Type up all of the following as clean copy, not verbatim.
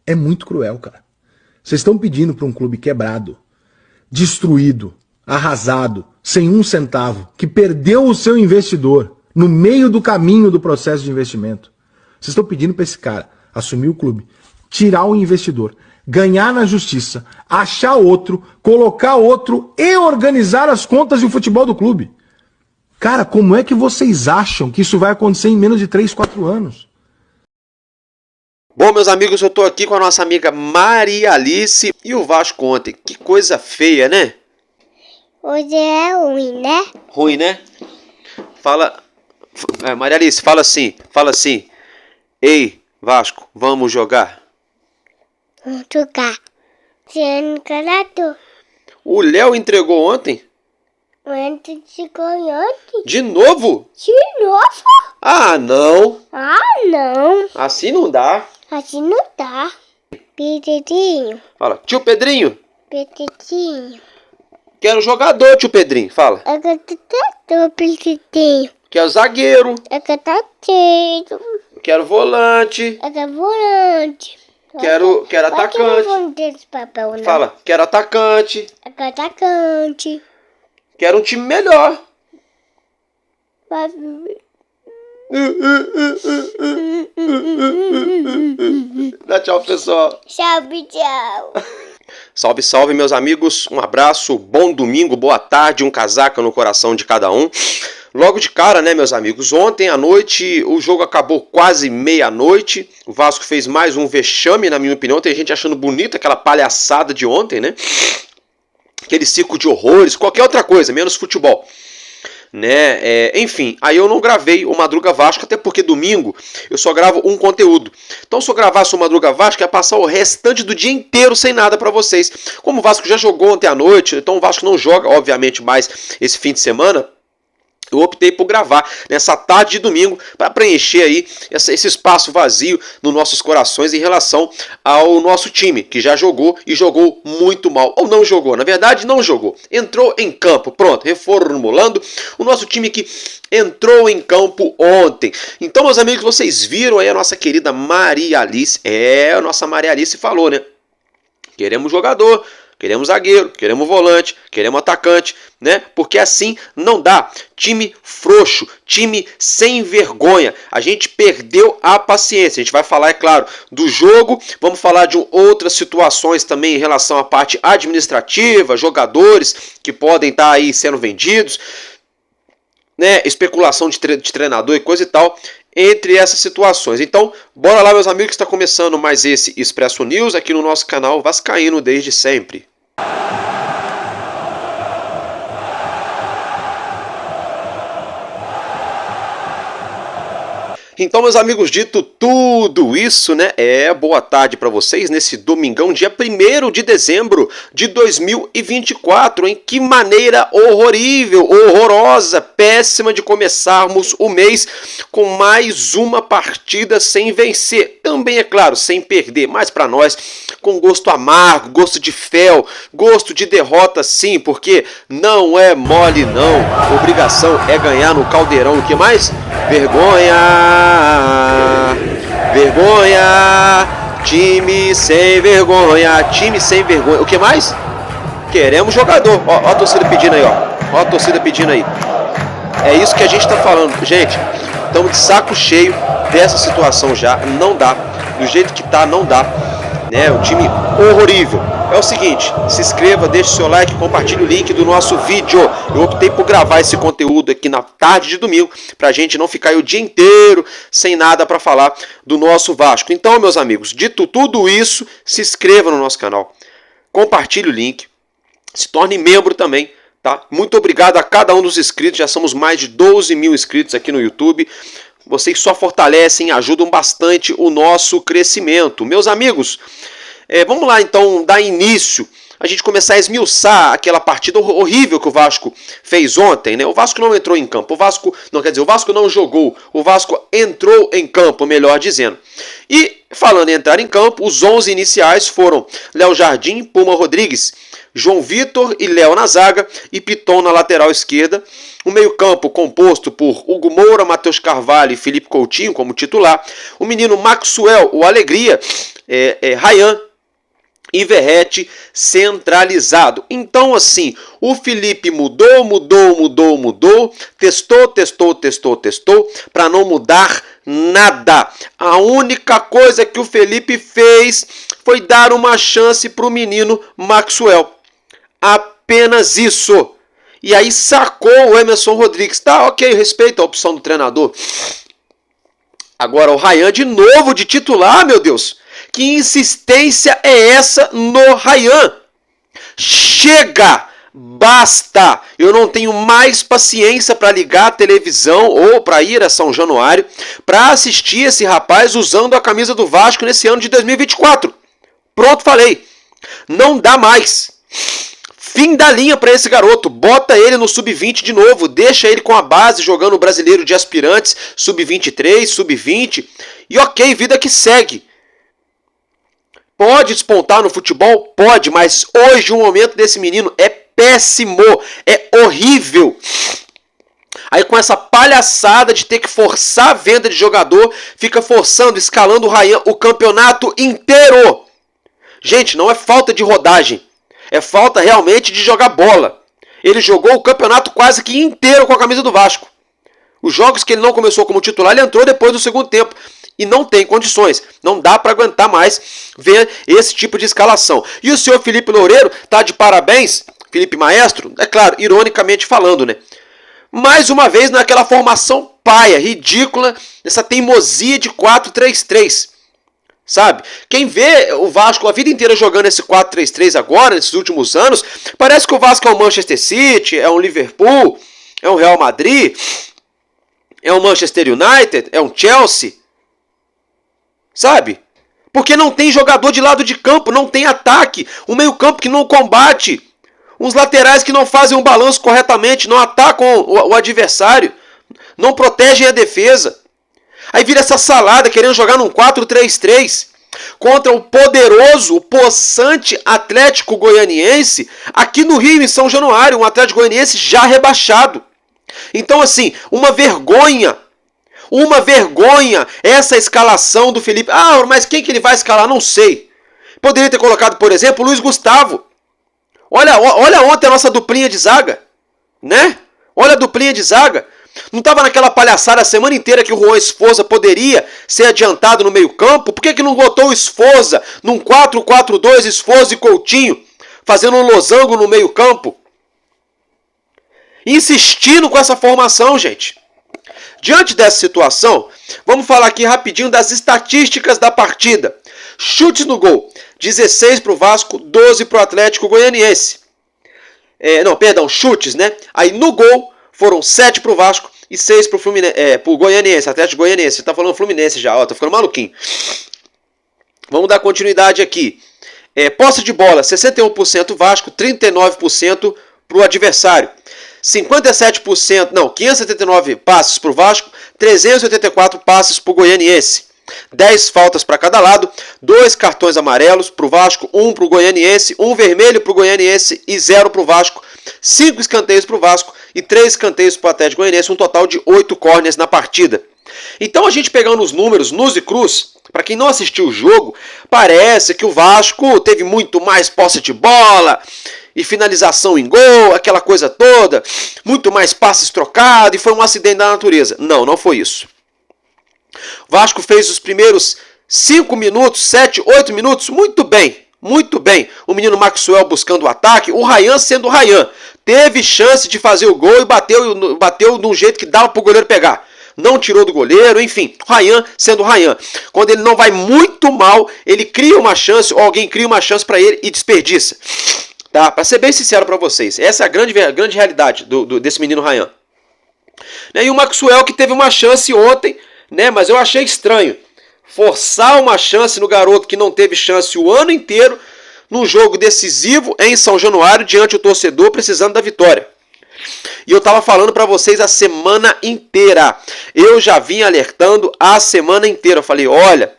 É muito cruel, cara. Vocês estão pedindo para um clube quebrado, destruído, arrasado, sem um centavo, que perdeu o seu investidor no meio do caminho do processo de investimento. Vocês estão pedindo para esse cara assumir o clube, tirar o investidor, ganhar na justiça, achar outro, colocar outro e organizar as contas e o futebol do clube. Cara, como é que vocês acham que isso vai acontecer em menos de 3, 4 anos? Bom, meus amigos, eu tô aqui com a nossa amiga Maria Alice e o Vasco ontem. Que coisa feia, né? Hoje é ruim, né? Ruim, né? Fala... Maria Alice, fala assim. Ei, Vasco, vamos jogar? Vamos jogar. Sendo calado. O Léo entregou ontem? Antes de ontem. De novo? De novo? Ah, não. Ah, não. Assim não dá. Assim não dá. Pedrinho. Fala, tio Pedrinho. Pedrinho. Quero jogador, tio Pedrinho. Fala. Eu quero Pedrinho. Quero zagueiro. Eu quero Quero volante. Eu quero volante. Quero atacante. Papel, não. Fala, quero atacante. Eu quero atacante. Quero um time melhor. Dá tchau, pessoal. Tchau. Salve, salve, meus amigos. Um abraço, bom domingo, boa tarde, um casaca no coração de cada um. Logo de cara, né, meus amigos? Ontem à noite o jogo acabou quase meia-noite. O Vasco fez mais um vexame, na minha opinião. Tem gente achando bonita aquela palhaçada de ontem, né? Aquele circo de horrores, qualquer outra coisa, menos futebol. Né? Enfim, aí eu não gravei o Madruga Vasco, até porque domingo eu só gravo um conteúdo. Então se eu gravasse o Madruga Vasco, ia passar o restante do dia inteiro sem nada pra vocês. Como o Vasco já jogou ontem à noite, então o Vasco não joga, obviamente, mais esse fim de semana, eu optei por gravar nessa tarde de domingo para preencher aí esse espaço vazio nos nossos corações em relação ao nosso time, que já jogou e jogou muito mal. Ou não jogou, na verdade não jogou. Entrou em campo, pronto, reformulando o nosso time que entrou em campo ontem. Então, meus amigos, vocês viram aí a nossa querida Maria Alice. A nossa Maria Alice falou, né? Queremos jogador. Queremos zagueiro, queremos volante, queremos atacante, né? Porque assim não dá. Time frouxo, time sem vergonha. A gente perdeu a paciência. A gente vai falar, é claro, do jogo. Vamos falar de outras situações também em relação à parte administrativa, jogadores que podem estar aí sendo vendidos, né? Especulação de treinador e coisa e tal. Entre essas situações. Então, bora lá, meus amigos, que está começando mais esse Expresso News aqui no nosso canal Vascaíno desde sempre. Então, meus amigos, dito tudo isso, né? Boa tarde para vocês nesse domingão, dia 1º de dezembro de 2024, hein? Que maneira horrível, horrorosa, péssima de começarmos o mês com mais uma partida sem vencer. Também, é claro, sem perder, mas para nós, com gosto amargo, gosto de fel, gosto de derrota sim, porque não é mole não. Obrigação é ganhar no Caldeirão. O que mais? Vergonha! Vergonha, time sem vergonha, time sem vergonha. O que mais? Queremos jogador. Ó a torcida pedindo aí, ó a torcida pedindo aí. É isso que a gente tá falando, gente. Estamos de saco cheio dessa situação já. Não dá, do jeito que tá, não dá, né? O time horrível. É o seguinte, se inscreva, deixe seu like, compartilhe o link do nosso vídeo. Eu optei por gravar esse conteúdo aqui na tarde de domingo, pra gente não ficar aí o dia inteiro sem nada pra falar do nosso Vasco. Então, meus amigos, dito tudo isso, se inscreva no nosso canal, compartilhe o link, se torne membro também, tá? Muito obrigado a cada um dos inscritos, já somos mais de 12 mil inscritos aqui no YouTube. Vocês só fortalecem e ajudam bastante o nosso crescimento. Meus amigos, vamos lá então dar início, a gente começar a esmiuçar aquela partida horrível que o Vasco fez ontem, né? O Vasco não entrou em campo, o Vasco não jogou, o Vasco entrou em campo, melhor dizendo. E falando em entrar em campo, os 11 iniciais foram Léo Jardim, Puma Rodrigues, João Vitor e Léo na zaga e Piton na lateral esquerda. O meio-campo composto por Hugo Moura, Matheus Carvalho e Felipe Coutinho como titular. O menino Maxwell, o Alegria, Ryan e Verratti centralizado. Então, assim, o Felipe mudou, testou, para não mudar nada. A única coisa que o Felipe fez foi dar uma chance para o menino Maxwell. Apenas isso. E aí sacou o Emerson Rodrigues. Tá, ok, respeito a opção do treinador. Agora o Ryan de novo de titular, meu Deus. Que insistência é essa no Ryan? Chega! Basta! Eu não tenho mais paciência para ligar a televisão ou para ir a São Januário para assistir esse rapaz usando a camisa do Vasco nesse ano de 2024. Pronto, falei. Não dá mais. Fim da linha para esse garoto. Bota ele no sub-20 de novo. Deixa ele com a base jogando o brasileiro de aspirantes, sub-23, sub-20. E ok, vida que segue. Pode despontar no futebol? Pode, mas hoje o momento desse menino é péssimo, é horrível. Aí com essa palhaçada de ter que forçar a venda de jogador, fica forçando, escalando o Ryan o campeonato inteiro. Gente, não é falta de rodagem, é falta realmente de jogar bola. Ele jogou o campeonato quase que inteiro com a camisa do Vasco. Os jogos que ele não começou como titular, ele entrou depois do segundo tempo. E não tem condições, não dá para aguentar mais ver esse tipo de escalação. E o senhor Felipe Loureiro tá de parabéns, Felipe Maestro, é claro, ironicamente falando, né? Mais uma vez naquela formação paia, ridícula, essa teimosia de 4-3-3, sabe? Quem vê o Vasco a vida inteira jogando esse 4-3-3 agora, nesses últimos anos, parece que o Vasco é um Manchester City, é um Liverpool, é um Real Madrid, é um Manchester United, é um Chelsea. Sabe? Porque não tem jogador de lado de campo, não tem ataque, um meio campo que não combate, uns laterais que não fazem um balanço corretamente, não atacam o adversário, não protegem a defesa. Aí vira essa salada querendo jogar num 4-3-3 contra o poderoso, o possante Atlético Goianiense aqui no Rio, em São Januário, um Atlético Goianiense já rebaixado. Então assim, uma vergonha essa escalação do Felipe. Ah, mas quem que ele vai escalar? Não sei. Poderia ter colocado, por exemplo, o Luiz Gustavo. Olha ontem a nossa duplinha de zaga, né? Olha a duplinha de zaga. Não estava naquela palhaçada a semana inteira que o Juan Esforza poderia ser adiantado no meio campo? Por que não botou o Esforza num 4-4-2, Esforza e Coutinho, fazendo um losango no meio campo? Insistindo com essa formação, gente. Diante dessa situação, vamos falar aqui rapidinho das estatísticas da partida. Chutes no gol, 16 para o Vasco, 12 para o Atlético Goianiense. Chutes, né? Aí no gol foram 7 para o Vasco e 6 para o Goianiense, Atlético Goianiense. Você tá falando Fluminense já, ó, tô ficando maluquinho. Vamos dar continuidade aqui. Posse de bola, 61% Vasco, 39% para o adversário. 579 passes para o Vasco, 384 passes para o Goianiense. 10 faltas para cada lado, 2 cartões amarelos para o Vasco, 1 para o Goianiense, 1 vermelho para o Goianiense e 0 para o Vasco. 5 escanteios para o Vasco e 3 escanteios para o Atlético Goianiense, um total de 8 córneres na partida. Então a gente pegando os números nus e cruz, para quem não assistiu o jogo, parece que o Vasco teve muito mais posse de bola e finalização em gol, aquela coisa toda, muito mais passes trocados e foi um acidente da natureza. Não foi isso. O Vasco fez os primeiros 5 minutos, 7, 8 minutos, muito bem. O menino Maxwell buscando o ataque, o Ryan sendo o Ryan. Teve chance de fazer o gol e bateu de um jeito que dava para o goleiro pegar. Não tirou do goleiro, enfim, o Ryan sendo o Ryan. Quando ele não vai muito mal, ele cria uma chance, ou alguém cria uma chance para ele e desperdiça. Tá? Para ser bem sincero para vocês, essa é a grande realidade desse menino Ryan. E o Maxwell que teve uma chance ontem, né? Mas eu achei estranho forçar uma chance no garoto que não teve chance o ano inteiro num jogo decisivo em São Januário diante do torcedor precisando da vitória. E eu estava falando para vocês a semana inteira. Eu já vim alertando a semana inteira. Eu falei, olha,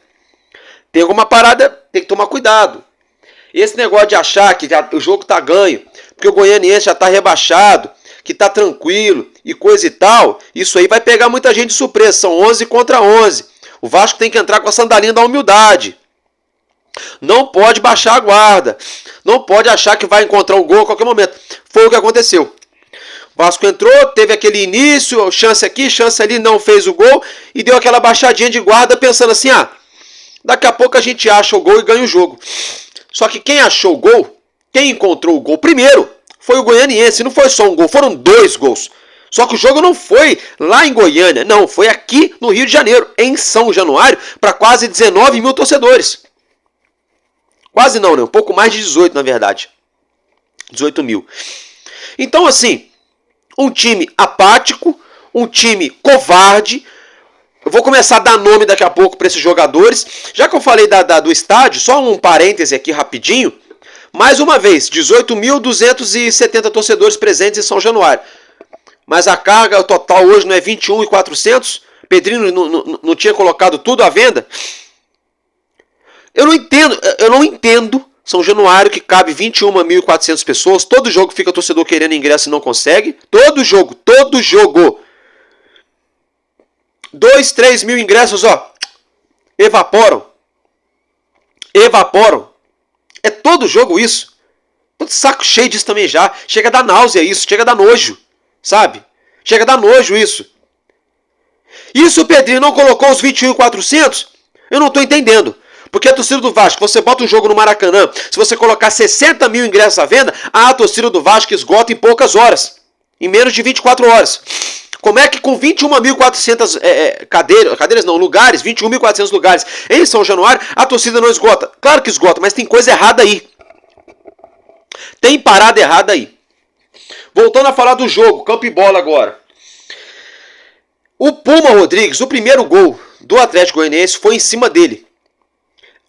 tem alguma parada, tem que tomar cuidado. Esse negócio de achar que o jogo está ganho, porque o Goianiense já está rebaixado, que está tranquilo e coisa e tal, isso aí vai pegar muita gente de surpresa. São 11 contra 11. O Vasco tem que entrar com a sandalinha da humildade. Não pode baixar a guarda. Não pode achar que vai encontrar o gol a qualquer momento. Foi o que aconteceu. O Vasco entrou, teve aquele início, chance aqui, chance ali, não fez o gol e deu aquela baixadinha de guarda pensando assim, daqui a pouco a gente acha o gol e ganha o jogo. Só que quem achou o gol, quem encontrou o gol primeiro, foi o Goianiense. Não foi só um gol, foram 2 gols. Só que o jogo não foi lá em Goiânia, não, foi aqui no Rio de Janeiro, em São Januário, para quase 19 mil torcedores. Quase não, né? Um pouco mais de 18, na verdade. 18 mil. Então, assim, um time apático, um time covarde. Eu vou começar a dar nome daqui a pouco para esses jogadores. Já que eu falei do estádio, só um parêntese aqui rapidinho. Mais uma vez, 18.270 torcedores presentes em São Januário. Mas a carga total hoje não é 21.400? Pedrinho não tinha colocado tudo à venda? Eu não entendo São Januário que cabe 21.400 pessoas. Todo jogo fica torcedor querendo ingresso e não consegue. Todo jogo. 2, 3 mil ingressos, evaporam. É todo jogo isso. Tô de saco cheio disso também já. Chega a dar náusea isso, chega a dar nojo, sabe? Chega a dar nojo isso. E se o Pedrinho não colocou os 21.400, eu não tô entendendo. Porque a torcida do Vasco, você bota um jogo no Maracanã, se você colocar 60 mil ingressos à venda, a torcida do Vasco esgota em poucas horas. Em menos de 24 horas. Como é que com 21.400 lugares, 21.400 lugares em São Januário, a torcida não esgota? Claro que esgota, mas tem coisa errada aí. Tem parada errada aí. Voltando a falar do jogo, campo e bola agora. O Puma Rodrigues, o primeiro gol do Atlético Goianiense foi em cima dele.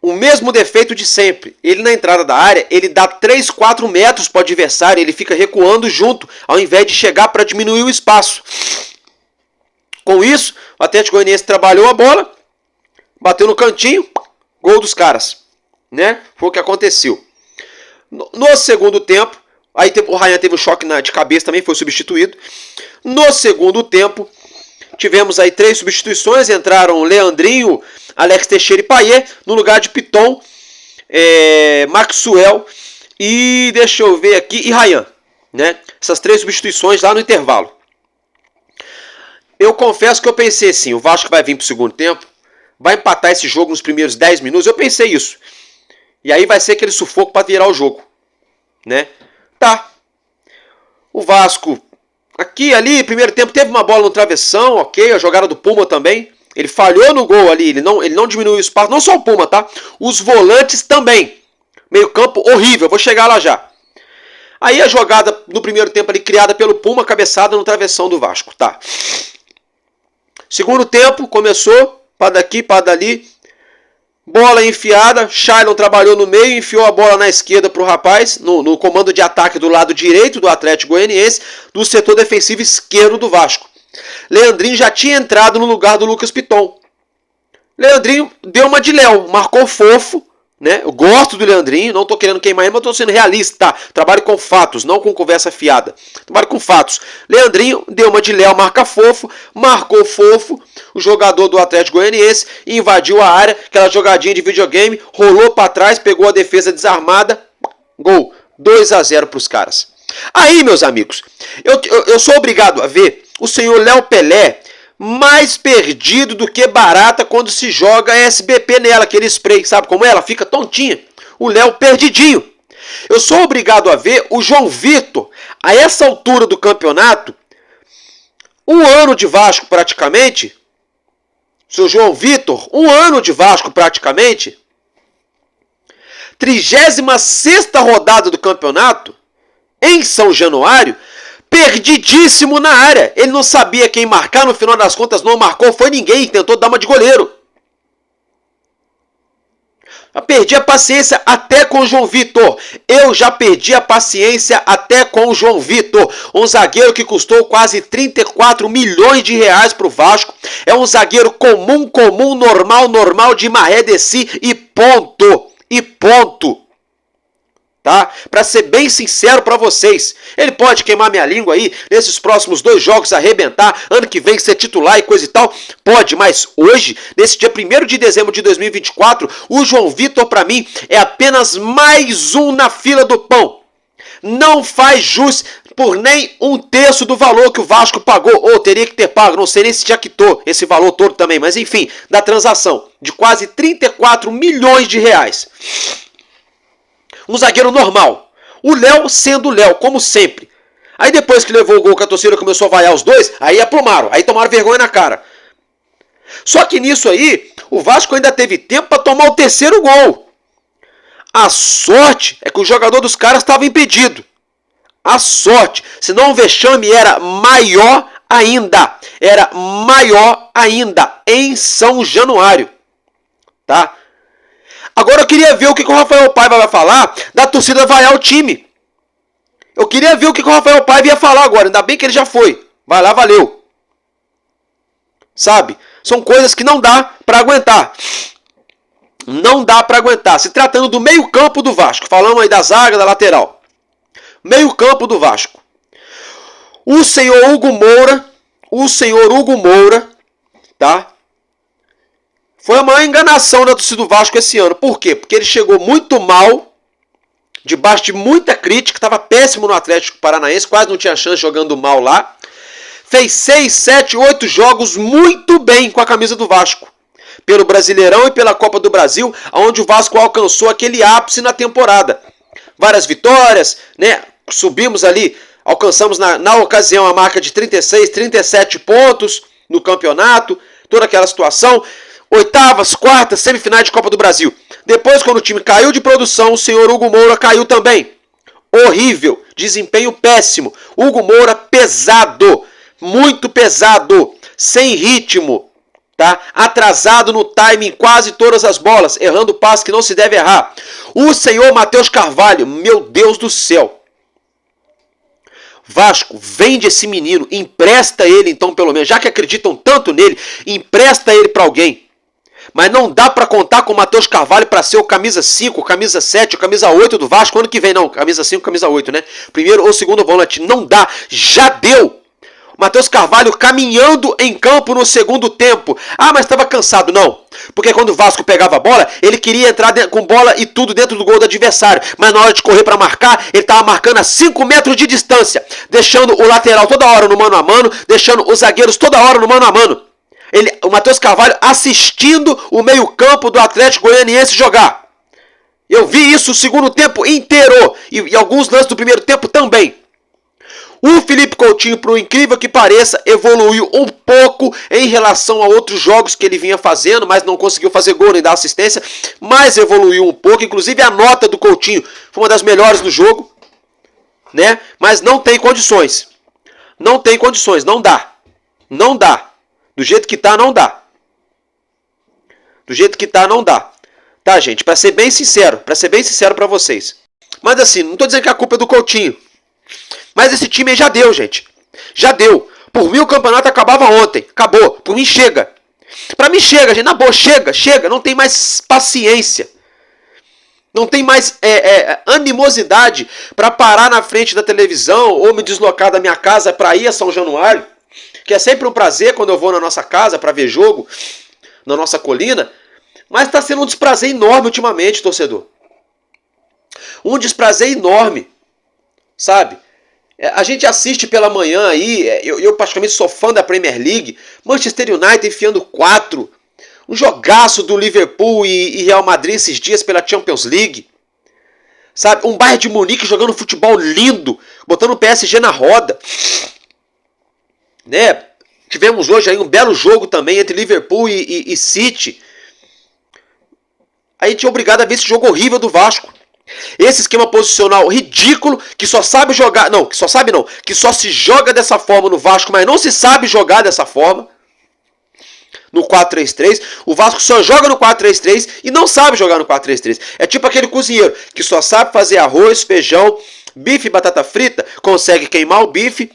O mesmo defeito de sempre. Ele na entrada da área, ele dá 3, 4 metros para o adversário, ele fica recuando junto, ao invés de chegar para diminuir o espaço. Com isso, o Atlético Goianiense trabalhou a bola, bateu no cantinho, gol dos caras. Né? Foi o que aconteceu. No segundo tempo, aí o Ryan teve um choque de cabeça também, foi substituído. No segundo tempo, tivemos aí 3 substituições, entraram Leandrinho, Alex Teixeira e Payet, no lugar de Piton, Maxwell e, deixa eu ver aqui, e Ryan. Né? Essas 3 substituições lá no intervalo. Eu confesso que eu pensei assim, o Vasco vai vir pro segundo tempo, vai empatar esse jogo nos primeiros 10 minutos, eu pensei isso. E aí vai ser aquele sufoco para virar o jogo. Né? Tá. O Vasco, aqui, ali, primeiro tempo, teve uma bola no travessão, ok, a jogada do Puma também. Ele falhou no gol ali, ele não diminuiu o espaço, não só o Puma, tá? Os volantes também. Meio campo horrível, vou chegar lá já. Aí a jogada no primeiro tempo ali, criada pelo Puma, cabeçada no travessão do Vasco, tá? Segundo tempo, começou, para daqui, para dali. Bola enfiada, Shailon trabalhou no meio, enfiou a bola na esquerda para o rapaz, no comando de ataque do lado direito do Atlético Goianiense, do setor defensivo esquerdo do Vasco. Leandrinho já tinha entrado no lugar do Lucas Piton. Leandrinho deu uma de Léo, marcou fofo, né? Eu gosto do Leandrinho, não estou querendo queimar ele, mas estou sendo realista. Trabalho com fatos, não com conversa fiada. Trabalho com fatos. Leandrinho deu uma de Léo, marcou fofo. O jogador do Atlético Goianiense invadiu a área, aquela jogadinha de videogame, rolou para trás, pegou a defesa desarmada, gol, 2-0 para os caras. Aí, meus amigos, eu sou obrigado a ver o senhor Léo Pelé mais perdido do que barata quando se joga SBP nela, aquele spray, sabe como é? Ela fica tontinha. O Léo perdidinho. Eu sou obrigado a ver o João Vitor, a essa altura do campeonato, 1 ano de Vasco praticamente, seu João Vitor, 1 ano de Vasco praticamente, 36ª rodada do campeonato, em São Januário, perdidíssimo na área. Ele não sabia quem marcar, no final das contas não marcou, foi ninguém, tentou dar uma de goleiro. Eu perdi a paciência até com o João Vitor. Eu já perdi a paciência até com o João Vitor. Um zagueiro que custou quase 34 milhões de reais para o Vasco. É um zagueiro comum, normal, de maré de si e ponto. Tá? Para ser bem sincero para vocês, ele pode queimar minha língua aí nesses próximos 2 jogos, arrebentar, ano que vem ser titular e coisa e tal, pode, mas hoje, nesse dia 1º de dezembro de 2024, o João Vitor para mim é apenas mais um na fila do pão. Não faz jus por nem 1/3 do valor que o Vasco pagou, ou teria que ter pago, não sei nem se já quitou esse valor todo também, mas enfim, da transação de quase 34 milhões de reais. Um zagueiro normal. O Léo sendo o Léo, como sempre. Aí depois que levou o gol que a torcida começou a vaiar os dois, aí aprumaram, aí tomaram vergonha na cara. Só que nisso aí, o Vasco ainda teve tempo para tomar o 3º gol. A sorte é que o jogador dos caras estava impedido. A sorte, senão o vexame era maior ainda. Era maior ainda em São Januário. Tá? Agora eu queria ver o que o Rafael Paiva vai falar da torcida vaiar o time. Eu queria ver o que o Rafael Paiva ia falar agora. Ainda bem que ele já foi. Vai lá, valeu. Sabe? São coisas que não dá para aguentar. Não dá para aguentar. Se tratando do meio campo do Vasco. Falamos aí da zaga, da lateral. Meio campo do Vasco. O senhor Hugo Moura, tá? Foi a maior enganação da torcida do Vasco esse ano. Por quê? Porque ele chegou muito mal, debaixo de muita crítica, estava péssimo no Atlético Paranaense, quase não tinha chance jogando mal lá. Fez 6, 7, 8 jogos muito bem com a camisa do Vasco. Pelo Brasileirão e pela Copa do Brasil, onde o Vasco alcançou aquele ápice na temporada. Várias vitórias, né? Subimos ali, alcançamos na ocasião a marca de 36, 37 pontos no campeonato, toda aquela situação. Oitavas, quartas, semifinais de Copa do Brasil. Depois, quando o time caiu de produção, o senhor Hugo Moura caiu também. Horrível, desempenho péssimo. Hugo Moura pesado, muito pesado, sem ritmo, tá? Atrasado no timing, quase todas as bolas, errando passes que não se deve errar. O senhor Matheus Carvalho, meu Deus do céu. Vasco, vende esse menino, empresta ele então pelo menos, já que acreditam tanto nele, empresta ele para alguém. Mas não dá para contar com o Matheus Carvalho para ser o camisa 5, camisa 7, o camisa 8 do Vasco ano que vem. Não, camisa 5, camisa 8, né? Primeiro ou segundo volante. Não dá. Já deu. O Matheus Carvalho caminhando em campo no segundo tempo. Ah, mas estava cansado. Não. Porque quando o Vasco pegava a bola, ele queria entrar com bola e tudo dentro do gol do adversário. Mas na hora de correr para marcar, ele estava marcando a 5 metros de distância. Deixando o lateral toda hora no mano a mano. Deixando os zagueiros toda hora no mano a mano. O Matheus Carvalho assistindo o meio-campo do Atlético Goianiense jogar. Eu vi isso o segundo tempo inteiro. E alguns lances do primeiro tempo também. O Felipe Coutinho, por incrível que pareça, evoluiu um pouco em relação a outros jogos que ele vinha fazendo, mas não conseguiu fazer gol nem dar assistência. Mas evoluiu um pouco. Inclusive a nota do Coutinho foi uma das melhores do jogo, né? Mas não tem condições. Não tem condições. Não dá. Não dá. Do jeito que tá, não dá. Do jeito que tá, não dá. Tá, gente? Pra ser bem sincero pra vocês. Mas assim, não tô dizendo que a culpa é do Coutinho. Mas esse time já deu, gente. Já deu. Por mim o campeonato acabava ontem. Acabou. Por mim chega. Pra mim chega, gente. Na boa, chega. Não tem mais paciência. Não tem mais animosidade pra parar na frente da televisão ou me deslocar da minha casa pra ir a São Januário. Que é sempre um prazer quando eu vou na nossa casa para ver jogo, na nossa colina, mas está sendo um desprazer enorme ultimamente, torcedor. Um desprazer enorme, sabe? A gente assiste pela manhã aí, eu praticamente sou fã da Premier League, Manchester United enfiando 4, um jogaço do Liverpool e Real Madrid esses dias pela Champions League, sabe? Um Bayern de Munique jogando futebol lindo, botando o PSG na roda. Né? Tivemos hoje aí um belo jogo também entre Liverpool e City. Aí a gente é obrigado a ver esse jogo horrível do Vasco. Esse esquema posicional ridículo, que só sabe jogar... Não, que só sabe não. Que só se joga dessa forma no Vasco, mas não se sabe jogar dessa forma. No 4-3-3. O Vasco só joga no 4-3-3 e não sabe jogar no 4-3-3. É tipo aquele cozinheiro que só sabe fazer arroz, feijão, bife e batata frita. Consegue queimar o bife,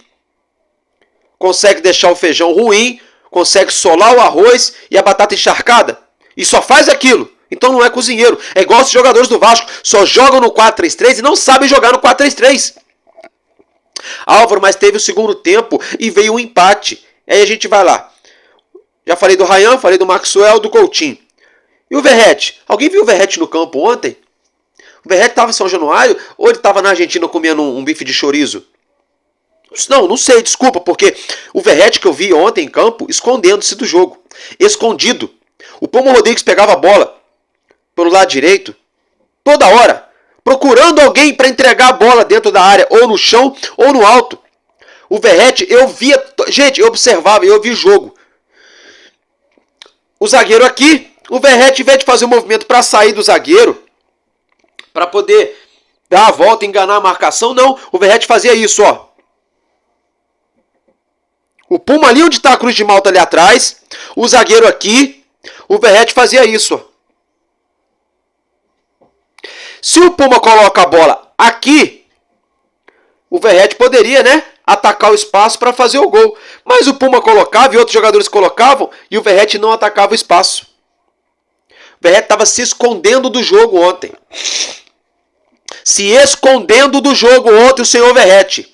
consegue deixar o feijão ruim, consegue solar o arroz e a batata encharcada. E só faz aquilo. Então não é cozinheiro. É igual os jogadores do Vasco, só jogam no 4-3-3 e não sabem jogar no 4-3-3. Álvaro, mas teve o segundo tempo e veio um empate. Aí a gente vai lá. Já falei do Ryan, falei do Maxwell, do Coutinho. E o Verratti? Alguém viu o Verratti no campo ontem? O Verratti estava em São Januário ou ele estava na Argentina comendo um bife de chorizo? Não sei, desculpa, porque o Verratti que eu vi ontem em campo escondendo-se do jogo. Escondido. O Pombo Rodrigues pegava a bola pelo lado direito toda hora, procurando alguém para entregar a bola dentro da área, ou no chão ou no alto. O Verratti, eu via, gente, eu observava, eu vi o jogo. O zagueiro aqui, o Verratti, ao invés de fazer um movimento para sair do zagueiro, para poder dar a volta, enganar a marcação, não, o Verratti fazia isso, ó. O Puma ali onde está a Cruz de Malta ali atrás, o zagueiro aqui, o Verratti fazia isso, ó. Se o Puma coloca a bola aqui, o Verratti poderia, né, atacar o espaço para fazer o gol. Mas o Puma colocava e outros jogadores colocavam e o Verratti não atacava o espaço. O Verratti estava se escondendo do jogo ontem. Se escondendo do jogo ontem o senhor Verratti.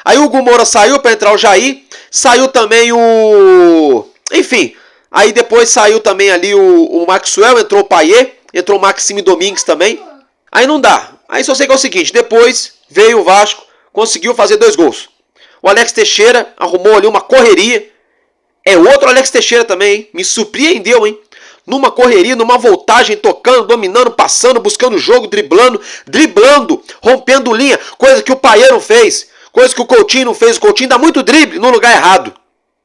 Aí o Hugo Moura saiu para entrar o Jair, saiu também o... Enfim, aí depois saiu também ali o Maxwell, entrou o Payet, entrou o Maxime Domingues também. Aí não dá. Aí só sei que é o seguinte, depois veio o Vasco, conseguiu fazer 2 gols. O Alex Teixeira arrumou ali uma correria. É outro Alex Teixeira também, hein? Me surpreendeu, hein? Numa correria, numa voltagem, tocando, dominando, passando, buscando o jogo, driblando, rompendo linha. Coisa que o Payet não fez. Coisa que o Coutinho não fez. O Coutinho dá muito drible no lugar errado.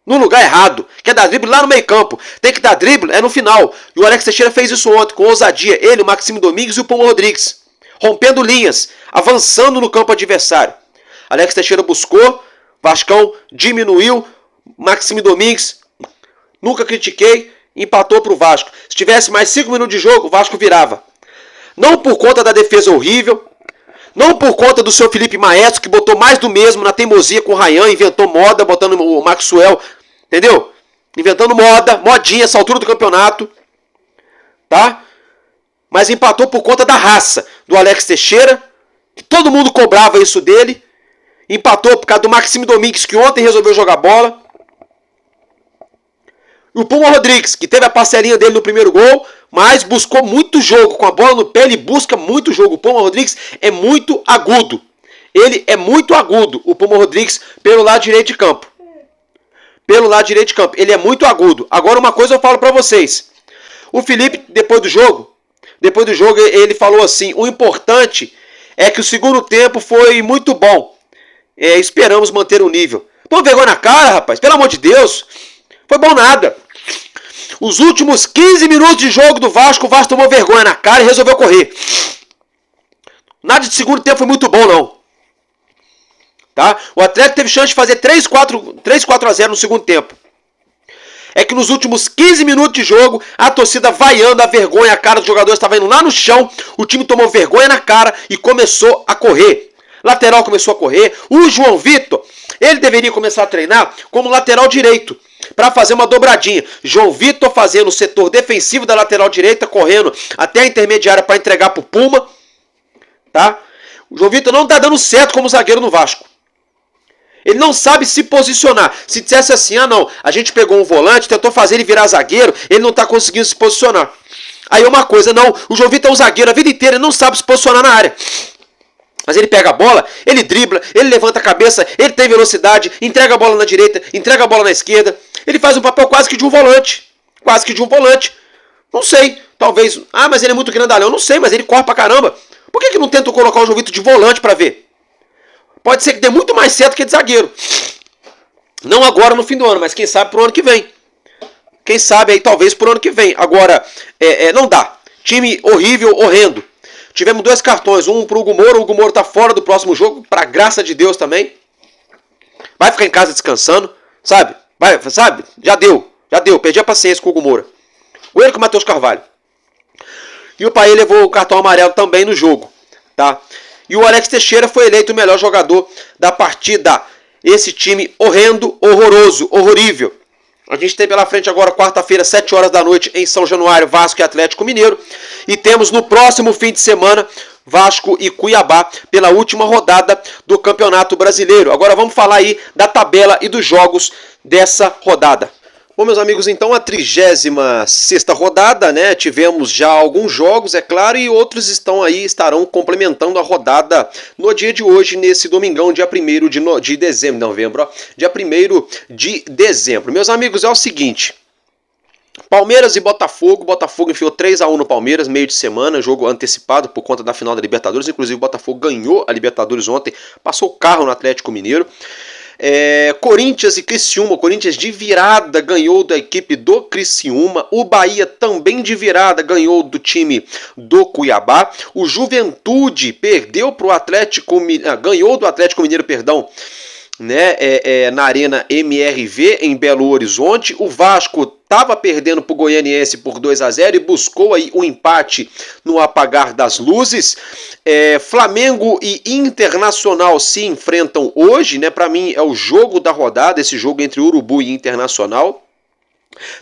No lugar errado. Quer dar drible lá no meio campo. Tem que dar drible, é no final. E o Alex Teixeira fez isso ontem, com ousadia. Ele, o Maxime Domingues e o Pombo Rodrigues. Rompendo linhas, avançando no campo adversário. Alex Teixeira buscou, Vascão diminuiu, Maxime Domingues, nunca critiquei, empatou para o Vasco. Se tivesse mais 5 minutos de jogo, o Vasco virava. Não por conta da defesa horrível, não por conta do seu Felipe Maestro, que botou mais do mesmo na teimosia com o Ryan, inventou moda, botando o Maxwell, entendeu? Inventando moda, modinha, essa altura do campeonato, tá? Mas empatou por conta da raça do Alex Teixeira, que todo mundo cobrava isso dele. Empatou por causa do Maxime Domingues, que ontem resolveu jogar bola. E o Puma Rodrigues, que teve a parcelinha dele no primeiro gol, mas buscou muito jogo. Com a bola no pé, ele busca muito jogo. O Puma Rodrigues é muito agudo. Ele é muito agudo, o Puma Rodrigues, pelo lado direito de campo. Pelo lado direito de campo. Ele é muito agudo. Agora, uma coisa eu falo pra vocês. O Felipe, depois do jogo, ele falou assim, o importante é que o segundo tempo foi muito bom. Esperamos manter o nível. Pô, vergonha na cara, rapaz. Pelo amor de Deus. Foi bom nada. Os últimos 15 minutos de jogo do Vasco, o Vasco tomou vergonha na cara e resolveu correr. Nada de segundo tempo foi muito bom, não. Tá? O Atlético teve chance de fazer 3-4-0 no segundo tempo. É que nos últimos 15 minutos de jogo, a torcida vaiando a vergonha, a cara dos jogadores estava indo lá no chão, o time tomou vergonha na cara e começou a correr. Lateral começou a correr. O João Vitor, ele deveria começar a treinar como lateral direito, para fazer uma dobradinha. João Vitor fazendo o setor defensivo da lateral direita, correndo até a intermediária para entregar para o Puma. Tá? O João Vitor não está dando certo como zagueiro no Vasco. Ele não sabe se posicionar. Se dissesse assim, não, a gente pegou um volante, tentou fazer ele virar zagueiro, ele não está conseguindo se posicionar. Aí uma coisa, não, o João Vitor é um zagueiro a vida inteira, ele não sabe se posicionar na área. Mas ele pega a bola, ele dribla, ele levanta a cabeça, ele tem velocidade, entrega a bola na direita, entrega a bola na esquerda. Ele faz um papel quase que de um volante. Quase que de um volante. Não sei, talvez... mas ele é muito grandalhão. Não sei, mas ele corre pra caramba. Por que não tentam colocar o João Vitor de volante pra ver? Pode ser que dê muito mais certo que de zagueiro. Não agora no fim do ano, mas quem sabe pro ano que vem. Quem sabe aí talvez pro ano que vem. Agora, não dá. Time horrível, horrendo. Tivemos 2 cartões, um pro Hugo Moura. O Hugo Moura tá fora do próximo jogo, pra graça de Deus também. Vai ficar em casa descansando, sabe? Já deu. Perdi a paciência com o Hugo Moura. O ele com o Matheus Carvalho. E o Payet levou o cartão amarelo também no jogo, tá? E o Alex Teixeira foi eleito o melhor jogador da partida. Esse time horrendo, horroroso, horrorível. A gente tem pela frente agora, quarta-feira, 7 horas da noite, em São Januário, Vasco e Atlético Mineiro. E temos no próximo fim de semana, Vasco e Cuiabá, pela última rodada do Campeonato Brasileiro. Agora vamos falar aí da tabela e dos jogos dessa rodada. Bom, meus amigos, então a 36ª rodada, né? Tivemos já alguns jogos, é claro, e outros estarão complementando a rodada no dia de hoje, nesse domingão, dia 1º de dezembro, novembro, ó, dia 1º de dezembro. Meus amigos, é o seguinte: Palmeiras e Botafogo. Botafogo enfiou 3-1 no Palmeiras, meio de semana, jogo antecipado por conta da final da Libertadores. Inclusive o Botafogo ganhou a Libertadores ontem, passou o carro no Atlético Mineiro. Corinthians e Criciúma. O Corinthians de virada ganhou da equipe do Criciúma. O Bahia também de virada ganhou do time do Cuiabá. O Juventude perdeu para o Atlético, ganhou do Atlético Mineiro, perdão, né, na Arena MRV em Belo Horizonte. O Vasco estava perdendo para o Goianiense por 2-0 e buscou aí o empate no apagar das luzes. Flamengo e Internacional se enfrentam hoje, né? Para mim é o jogo da rodada, esse jogo entre Urubu e Internacional.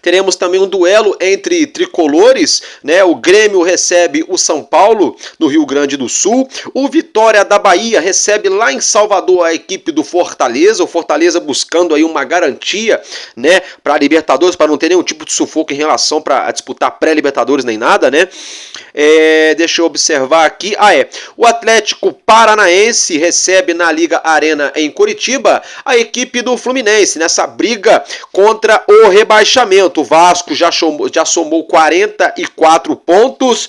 Teremos também um duelo entre tricolores, né? O Grêmio recebe o São Paulo no Rio Grande do Sul. O Vitória da Bahia recebe lá em Salvador a equipe do Fortaleza. O Fortaleza buscando aí uma garantia, né, para a Libertadores, para não ter nenhum tipo de sufoco em relação para disputar pré-Libertadores nem nada, né? Deixa eu observar aqui. O Atlético Paranaense recebe na Liga Arena em Curitiba a equipe do Fluminense nessa briga contra o rebaixamento. O Vasco já somou 44 pontos.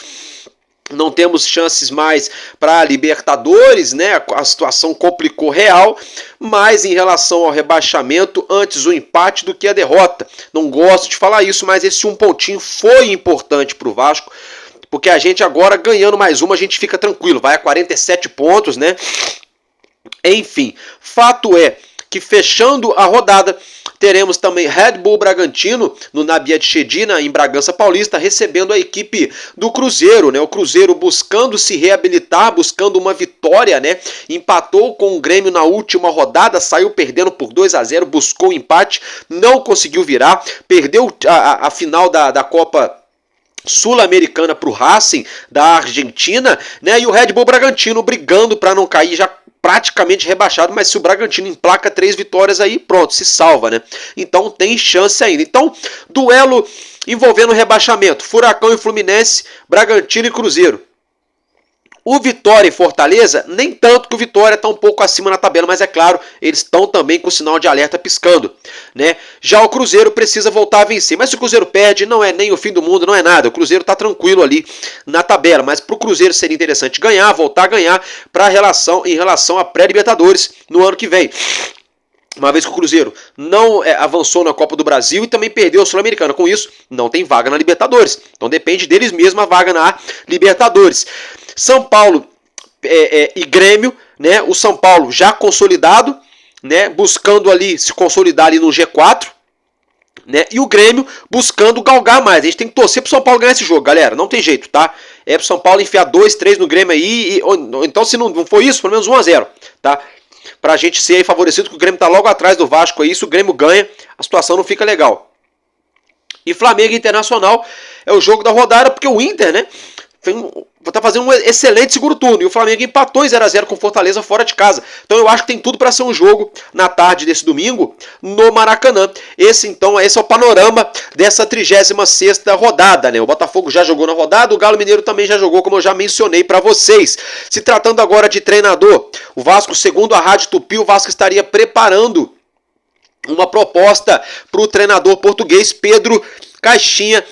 Não temos chances mais para a Libertadores, né? A situação complicou real, mas em relação ao rebaixamento, antes o empate do que a derrota. Não gosto de falar isso, mas esse um pontinho foi importante para o Vasco, porque a gente agora ganhando mais uma, a gente fica tranquilo, vai a 47 pontos, né? Enfim, fato é que fechando a rodada, teremos também Red Bull Bragantino no Nabiad Chedina, em Bragança Paulista, recebendo a equipe do Cruzeiro, né? O Cruzeiro buscando se reabilitar, buscando uma vitória, né? Empatou com o Grêmio na última rodada, saiu perdendo por 2-0, buscou o empate, não conseguiu virar, perdeu a final da Copa Sul-Americana para o Racing da Argentina, né? E o Red Bull Bragantino brigando para não cair, já praticamente rebaixado, mas se o Bragantino emplaca 3 vitórias aí, pronto, se salva, né? Então tem chance ainda. Então, duelo envolvendo rebaixamento, Furacão e Fluminense, Bragantino e Cruzeiro. O Vitória e Fortaleza, nem tanto, que o Vitória está um pouco acima na tabela, mas é claro, eles estão também com o sinal de alerta piscando, né? Já o Cruzeiro precisa voltar a vencer, mas se o Cruzeiro perde, não é nem o fim do mundo, não é nada. O Cruzeiro está tranquilo ali na tabela, mas para o Cruzeiro seria interessante ganhar, voltar a ganhar em relação a pré-Libertadores no ano que vem. Uma vez que o Cruzeiro não avançou na Copa do Brasil e também perdeu a Sul-Americana. Com isso, não tem vaga na Libertadores. Então depende deles mesmos a vaga na Libertadores. São Paulo e Grêmio, né? O São Paulo já consolidado, né? Buscando ali se consolidar ali no G4. Né? E o Grêmio buscando galgar mais. A gente tem que torcer pro São Paulo ganhar esse jogo, galera. Não tem jeito, tá? É pro São Paulo enfiar 2, 3 no Grêmio aí. Então, se não for isso, pelo menos 1-0, tá? Pra gente ser aí favorecido, que o Grêmio tá logo atrás do Vasco aí. Se o Grêmio ganha, a situação não fica legal. E Flamengo e Internacional é o jogo da rodada, porque o Inter, né, tá fazendo um excelente segundo turno. E o Flamengo empatou em 0-0 com Fortaleza fora de casa. Então eu acho que tem tudo para ser um jogo na tarde desse domingo no Maracanã. Esse é o panorama dessa 36ª rodada, né? O Botafogo já jogou na rodada, o Galo Mineiro também já jogou, como eu já mencionei para vocês. Se tratando agora de treinador, o Vasco, segundo a Rádio Tupi, o Vasco estaria preparando uma proposta para o treinador português Pedro Caixinha.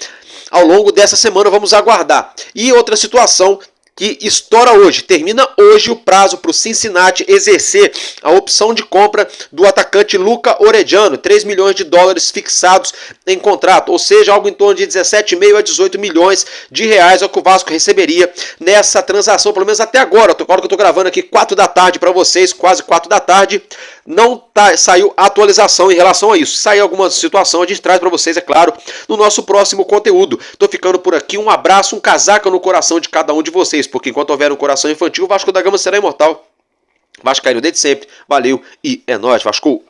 Ao longo dessa semana vamos aguardar. E outra situação que estoura hoje, termina hoje o prazo para o Cincinnati exercer a opção de compra do atacante Luca Orediano, 3 milhões de dólares fixados em contrato, ou seja, algo em torno de 17,5 a 18 milhões de reais é o que o Vasco receberia nessa transação, pelo menos até agora. Agora que eu estou gravando aqui 4 da tarde para vocês, quase 4 da tarde, não saiu atualização em relação a isso. Saiu alguma situação, a gente traz para vocês, é claro, no nosso próximo conteúdo. Estou ficando por aqui, um abraço, um casaca no coração de cada um de vocês, porque enquanto houver um coração infantil, o Vasco da Gama será imortal. Vascaíno desde sempre, valeu e é nóis, Vasco!